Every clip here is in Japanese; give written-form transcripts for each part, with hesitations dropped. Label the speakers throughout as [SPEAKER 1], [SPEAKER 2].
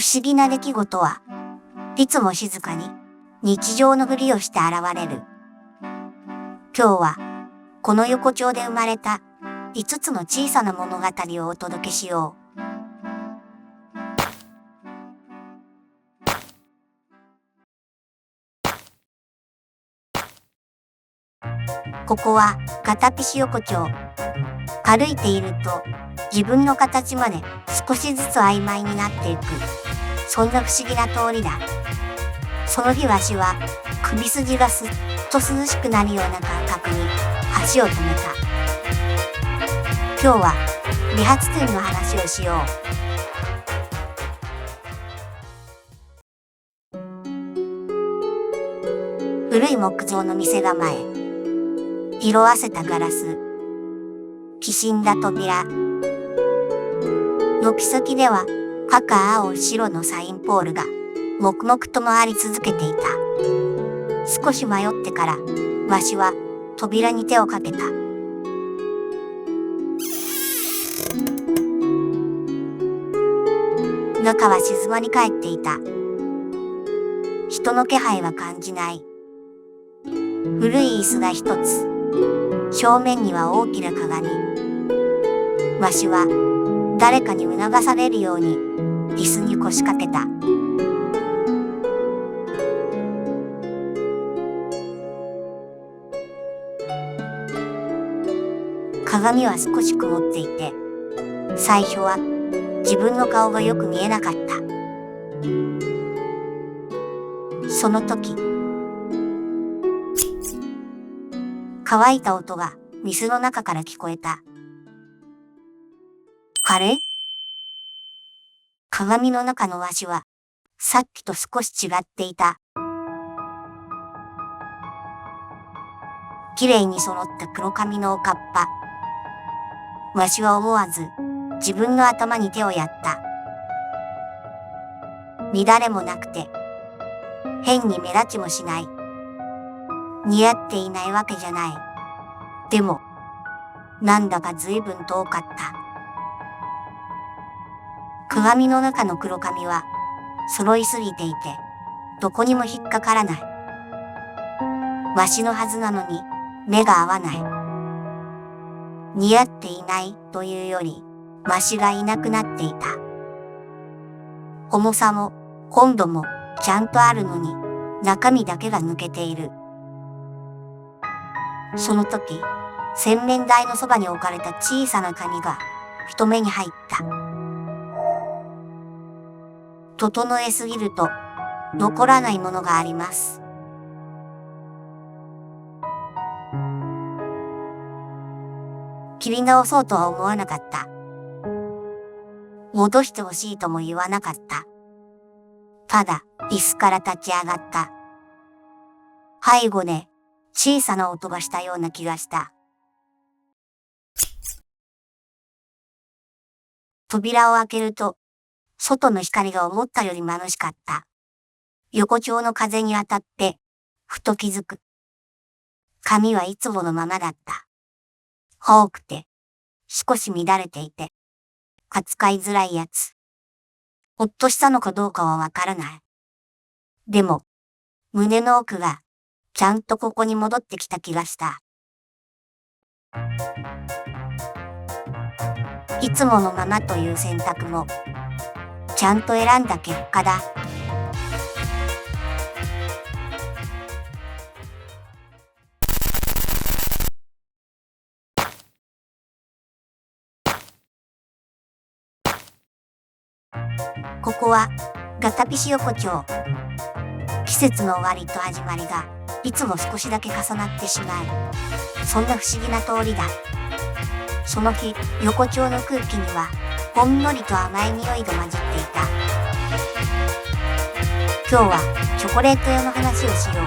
[SPEAKER 1] 思議な出来事はいつも静かに日常のふりをして現れる。今日はこの横丁で生まれた5つの小さな物語をお届けしよう。ここはガタピシ横丁。歩いていると自分の形まで少しずつ曖昧になっていく。そんな不思議な通りだ。その日わしは首筋がすっと涼しくなるような感覚に足を止めた。今日は理髪店の話をしよう。古い木造の店構え、色あせたガラス、きしんだ扉。軒先では赤青白のサインポールが黙々と回り続けていた。少し迷ってからわしは扉に手をかけた。中は静まり返っていた。人の気配は感じない。古い椅子が一つ。正面には大きな鏡。わしは誰かに促されるように椅子に腰掛けた。鏡は少し曇っていて、最初は自分の顔がよく見えなかった。その時、乾いた音が店の中から聞こえた。あれ？鏡の中のわしはさっきと少し違っていた。きれいに揃った黒髪のおかっぱ。わしは思わず自分の頭に手をやった。乱れもなくて、変に目立ちもしない。似合っていないわけじゃない。でも、なんだか随分遠かった。鏡の中の黒髪は揃いすぎていて、どこにも引っかからない。わしのはずなのに目が合わない。似合っていないというより、わしがいなくなっていた。重さも温度もちゃんとあるのに、中身だけが抜けている。その時、洗面台のそばに置かれた小さな紙が人目に入った。整えすぎると残らないものがあります。切り直そうとは思わなかった。戻してほしいとも言わなかった。ただ、椅子から立ち上がった。背後で小さな音がしたような気がした。扉を開けると、外の光が思ったより眩しかった。横丁の風に当たって、ふと気づく。髪はいつものままだった。多くて、少し乱れていて、扱いづらいやつ。ほっとしたのかどうかはわからない。でも、胸の奥が、ちゃんとここに戻ってきた気がした。いつものままという選択も、ちゃんと選んだ結果だ。ここはガタピシ横丁。季節の終わりと始まりがいつも少しだけ重なってしまう。そんな不思議な通りだ。その日、横丁の空気にはほんのりと甘い匂いが混じっていた。今日はチョコレート屋の話をしよう。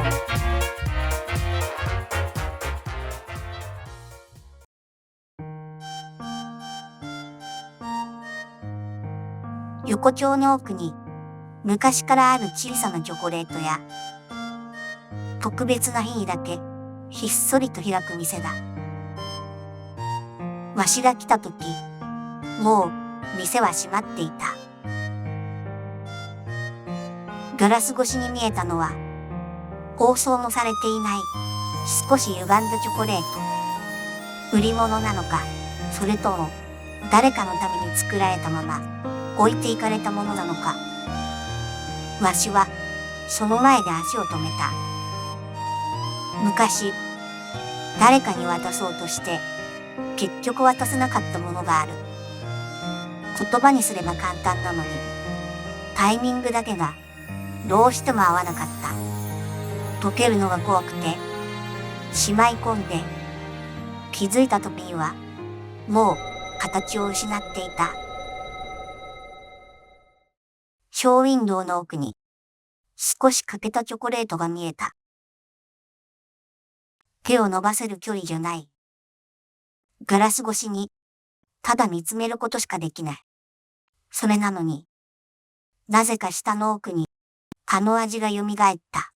[SPEAKER 1] 横丁の奥に昔からある小さなチョコレート屋。特別な日にだけひっそりと開く店だ。わしが来た時、もう店は閉まっていた。ガラス越しに見えたのは、包装もされていない少し歪んだチョコレート。売り物なのか、それとも誰かのために作られたまま置いていかれたものなのか。わしはその前で足を止めた。昔、誰かに渡そうとして結局渡せなかったものがある。言葉にすれば簡単なのに、タイミングだけがどうしても合わなかった。溶けるのが怖くてしまい込んで、気づいた時にはもう形を失っていた。ショーウィンドウの奥に少し欠けたチョコレートが見えた。手を伸ばせる距離じゃない。ガラス越しにただ見つめることしかできない。それなのに、なぜか舌の奥にあの味が蘇った。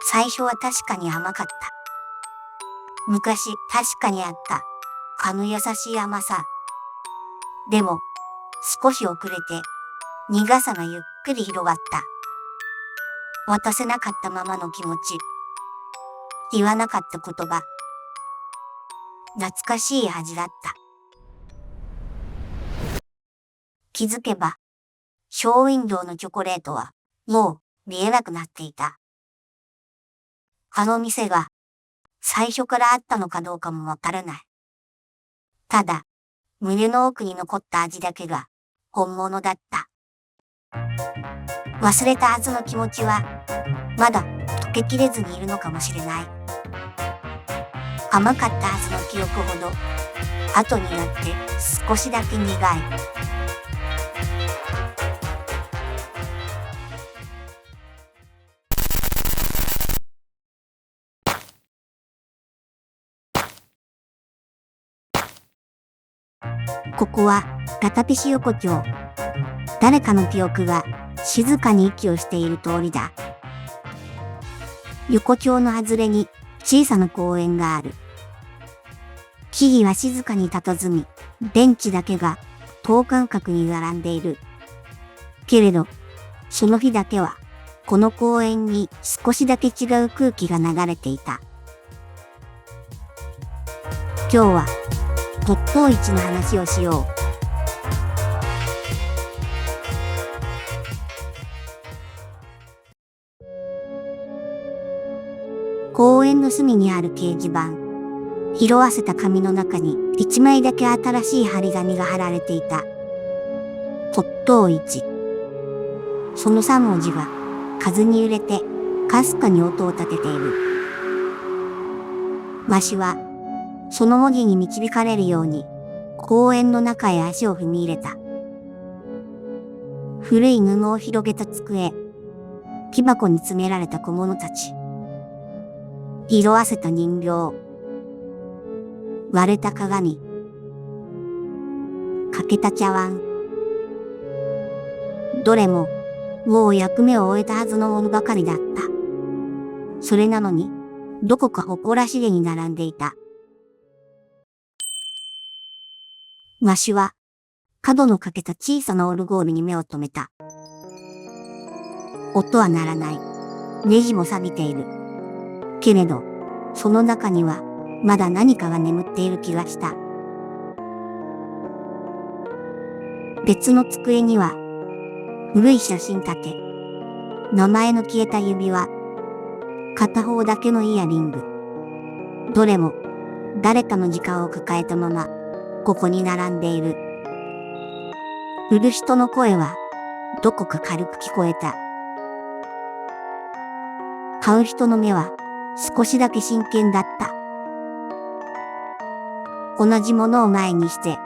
[SPEAKER 1] 最初は確かに甘かった。昔確かにあったあの優しい甘さ。でも少し遅れて苦さがゆっくり広がった。渡せなかったままの気持ち。言わなかった言葉。懐かしい味だった。気づけば、ショーウィンドウのチョコレートはもう見えなくなっていた。あの店が最初からあったのかどうかもわからない。ただ、胸の奥に残った味だけが本物だった。忘れたはずの気持ちは、まだ溶けきれずにいるのかもしれない。甘かったはずの記憶ほど、後になって少しだけ苦い。ここはラタピシ横丁。誰かの記憶が静かに息をしている通りだ。横丁の外れに小さな公園がある。木々は静かに佇み、ベンチだけが等間隔に並んでいる。けれど、その日だけはこの公園に少しだけ違う空気が流れていた。今日は骨董市の話をしよう。公園の隅にある掲示板。色あせた紙の中に一枚だけ新しい張り紙が貼られていた。骨董市。その3文字が風に揺れてかすかに音を立てている。わしはその文字に導かれるように公園の中へ足を踏み入れた。古い布を広げた机、木箱に詰められた小物たち。色あせた人形、割れた鏡、欠けた茶碗。どれももう役目を終えたはずのものばかりだった。それなのにどこか誇らしげに並んでいた。わしは角の欠けた小さなオルゴールに目を留めた。音は鳴らない。ネジも錆びている。けれど、その中にはまだ何かが眠っている気がした。別の机には古い写真立て、名前の消えた指輪、片方だけのイヤリング。どれも誰かの時間を抱えたままここに並んでいる。売る人の声はどこか軽く聞こえた。買う人の目は少しだけ真剣だった。同じものを前にして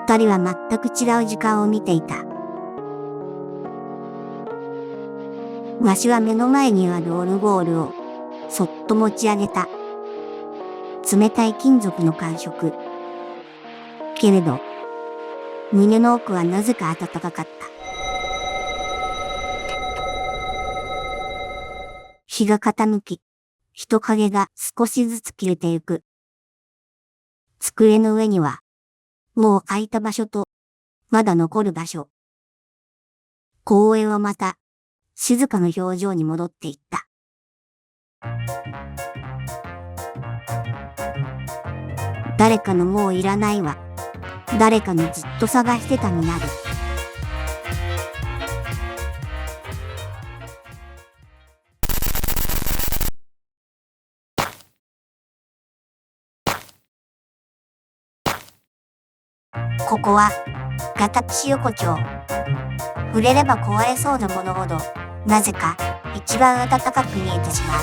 [SPEAKER 1] 二人は全く違う時間を見ていた。わしは目の前にあるオルゴールをそっと持ち上げた。冷たい金属の感触。けれど、胸の奥はなぜか暖かかった。日が傾き、人影が少しずつ消えてゆく。机の上には、もう空いた場所とまだ残る場所。公園はまた、静かな表情に戻っていった。誰かのもういらないわ。誰かのずっと探してたになる。ここは、ガタピシ横丁。触れれば壊れそうなものほど、なぜか、一番暖かく見えてしまう。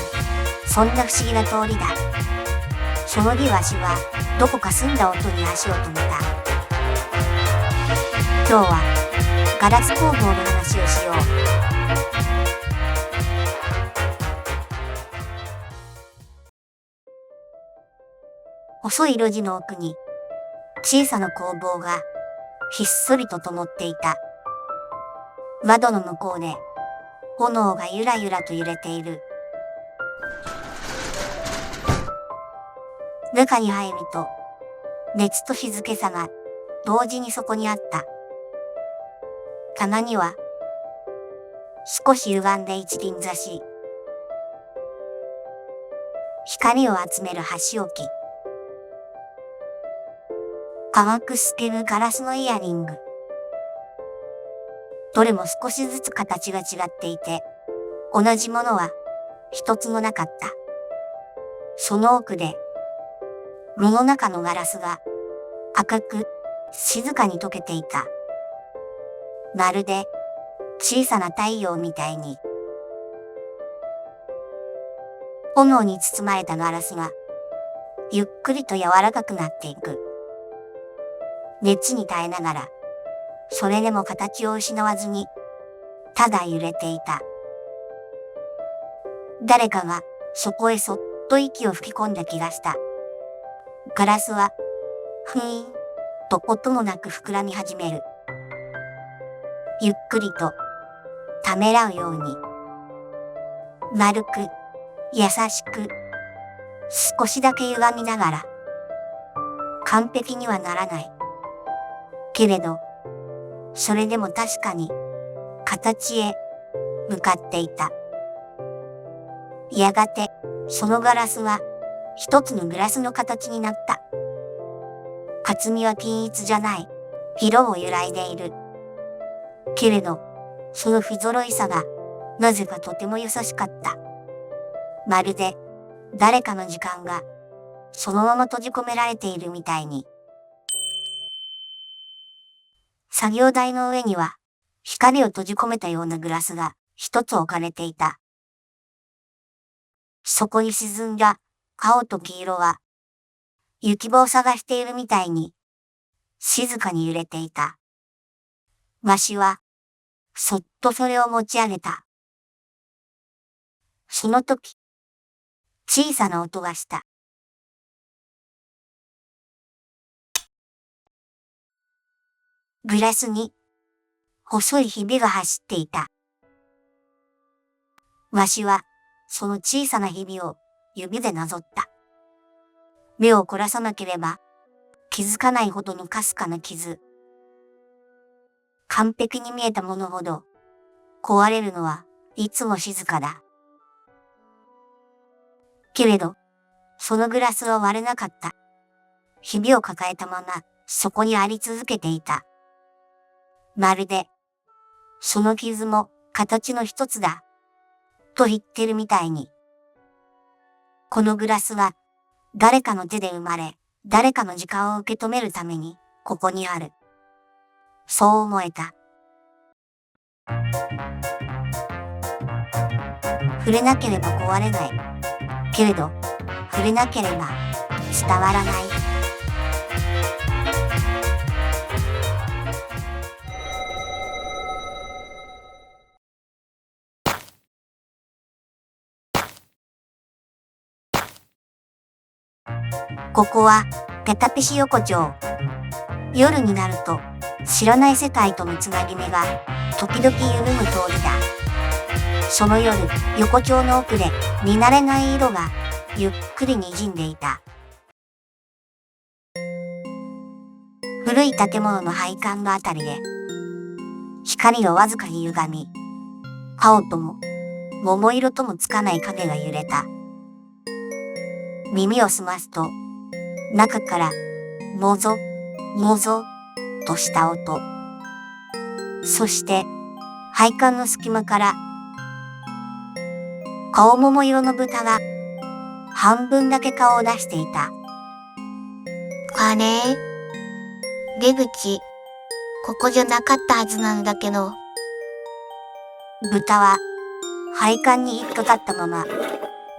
[SPEAKER 1] そんな不思議な通りだ。その日わしは、どこか澄んだ音に足を止めた。今日は、ガラス工房の話をしよう。細い路地の奥に、小さな工房が、ひっそりと灯っていた。窓の向こうで、炎がゆらゆらと揺れている。中に入ると、熱と静けさが同時にそこにあった。棚には、少し歪んで一輪挿し。光を集める箸置き。甘く透けるガラスのイヤリング。どれも少しずつ形が違っていて、同じものは一つもなかった。その奥で、炉の中のガラスが赤く静かに溶けていた。まるで小さな太陽みたいに。炎に包まれたガラスがゆっくりと柔らかくなっていく。熱に耐えながら、それでも形を失わずに、ただ揺れていた。誰かがそこへそっと息を吹き込んだ気がした。ガラスは、ふーんと音もなく膨らみ始める。ゆっくりと、ためらうように。丸く、優しく、少しだけ歪みながら。完璧にはならない。けれど、それでも確かに、形へ向かっていた。やがて、そのガラスは、一つのグラスの形になった。厚みは均一じゃない。色を揺らいでいる。けれど、その不揃いさが、なぜかとても優しかった。まるで、誰かの時間が、そのまま閉じ込められているみたいに。作業台の上には、光を閉じ込めたようなグラスが一つ置かれていた。そこに沈んだ青と黄色は、行き場を探しているみたいに、静かに揺れていた。わしは、そっとそれを持ち上げた。その時、小さな音がした。グラスに、細いひびが走っていた。わしは、その小さなひびを指でなぞった。目を凝らさなければ、気づかないほどのかすかな傷。完璧に見えたものほど、壊れるのはいつも静かだ。けれど、そのグラスは割れなかった。ひびを抱えたまま、そこにあり続けていた。まるで、その傷も形の一つだ。と言ってるみたいに。このグラスは、誰かの手で生まれ、誰かの時間を受け止めるために、ここにある。そう思えた。触れなければ壊れない。けれど、触れなければ伝わらない。ここはガタピシ横丁。夜になると知らない世界とのつなぎ目が時々緩む通りだ。その夜、横丁の奥で見慣れない色がゆっくり滲んでいた。古古い建物の配管のあたりで、光がわずかに歪み、青とも桃色ともつかない影が揺れた。耳を澄ますと、中からもぞもぞとした音。そして配管の隙間から青桃色の豚が半分だけ顔を出していた。
[SPEAKER 2] あれ？出口、ここじゃなかったはずなんだけど。
[SPEAKER 1] 豚は配管に一と立ったまま、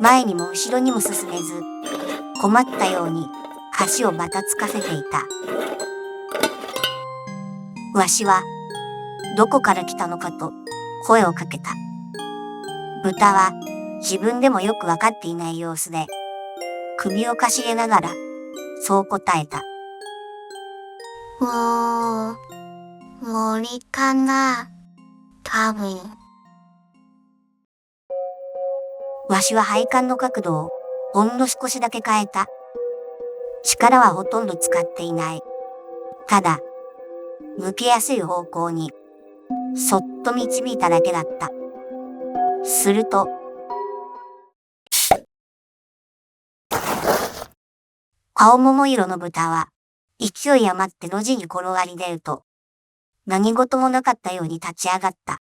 [SPEAKER 1] 前にも後ろにも進めず、困ったように足をばたつかせていた。わしはどこから来たのかと声をかけた。豚は自分でもよくわかっていない様子で、首をかしげながらそう答えた。
[SPEAKER 2] 森かな、多分。
[SPEAKER 1] わしは配管の角度をほんの少しだけ変えた。力はほとんど使っていない。ただ、向けやすい方向にそっと導いただけだった。すると、青桃色の豚は勢い余って路地に転がり出ると、何事もなかったように立ち上がった。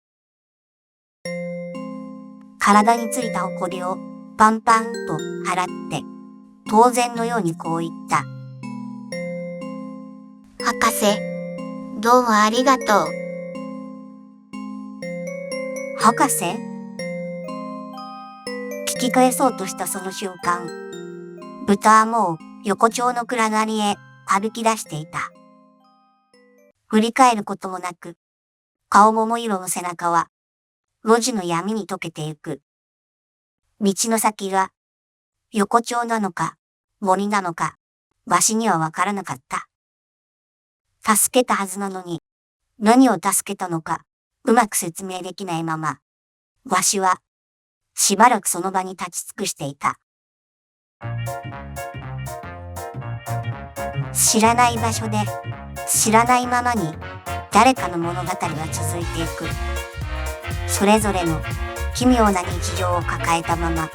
[SPEAKER 1] 体についた埃をパンパンと払って、当然のようにこう言った。
[SPEAKER 2] 博士、どうもありがとう。
[SPEAKER 1] 博士？聞き返そうとしたその瞬間、豚はもう横丁の暗がりへ歩き出していた。振り返ることもなく、青桃色の背中は路地の闇に溶けてゆく。道の先が横丁なのか森なのか、わしにはわからなかった。助けたはずなのに、何を助けたのかうまく説明できないまま、わしはしばらくその場に立ち尽くしていた。知らない場所で知らないままに誰かの物語は続いていく。それぞれの奇妙な日常を抱えたまま。